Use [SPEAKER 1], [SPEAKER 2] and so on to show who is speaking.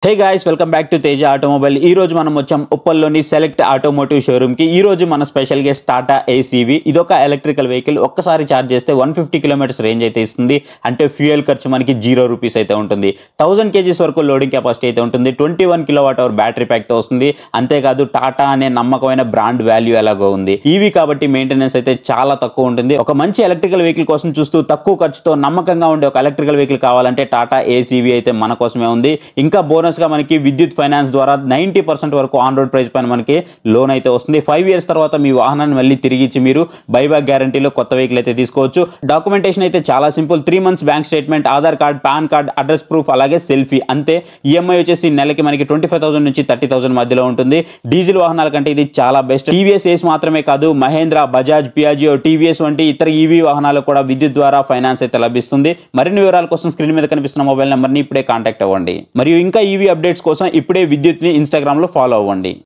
[SPEAKER 1] Hey guys welcome back to Teja automobile. ఈ రోజు మనం వచ్చాం ఉప్పల్లోని సెలెక్ట్ ఆటోమోటివ్ షోరూమ్ కి. ఈ రోజు మన స్పెషల్ గెస్ట్ టాటా ఏసీవీ. ఇదొక ఎలక్ట్రికల్ వెహికల్. ఒక్కసారి ఛార్జ్ చేస్తే 150 కిలోమీటర్స్ రేంజ్ అయితే ఇస్తుంది. అంటే ఫ్యూయల్ ఖర్చు మనకి ₹0 అయితే ఉంటుంది. 1000 kgs వరకు లోడింగ్ కెపాసిటీ అయితే ఉంటుంది. 21 kWh బ్యాటరీ ప్యాక్ తో వస్తుంది. అంతేకాదు టాటా అనే నమ్మకమైన బ్రాండ్ వాల్యూ ఎలాగో ఉంది. ఈవీ కాబట్టి మెయింటెనెన్స్ అయితే చాలా తక్కువ ఉంటుంది. ఒక మంచి ఎలక్ట్రికల్ వెహికల్ కోసం చూస్తూ తక్కువ ఖర్చుతో నమ్మకంగా ఉండే ఒక ఎలక్ట్రికల్ వెహికల్ కావాలంటే టాటా ఏసీవీ అయితే మన కోసమే ఉంది. ఇంకా బోనస్ గా మనకి విద్యుత్ ఫైనాన్స్ ద్వారా 90% వరకు ఆన్ రోడ్ ప్రైస్ పైన మనకి లోన్ అయితే వస్తుంది. 5 years తర్వాత మీ వాహనాన్ని మళ్ళీ తిరిగి ఇచ్చి మీరు బైబ్యాక్ గ్యారంటీలో కొత్త వెహికల్ అయితే తీసుకోవచ్చు. డాక్యుమెంటేషన్ అయితే చాలా simple. 3 months bank statement, Aadhaar card, pan card, address proof, అలాగే సెల్ఫీ అంతే. ఈఎంఐ వచ్చేసి నెలకి మనకి 25,000 నుంచి 30,000 మధ్యలో ఉంటుంది. డీజిల్ వాహనాల కంటే ఇది చాలా బెస్ట్. టీవీఎస్ ఏస్ మాత్రమే కాదు, మహేంద్ర, బజాజ్, పియాజియో, టీవీఎస్ వంటి ఇతర ఈవీ వాహనాలు కూడా విద్యుత్ ద్వారా ఫైనాన్స్ అయితే లభిస్తుంది. మరిన్ని వివరాల కోసం స్క్రీన్ మీద కనిపిస్తున్న మొబైల్ నెంబర్ని ఇప్పుడే కాంటాక్ట్ అవ్వండి. మరియు ఇంకా ఈవీ అప్డేట్స్ కోసం ఇప్పుడే విద్యుత్ని ఇన్స్టాగ్రామ్లో ఫాలో అవ్వండి.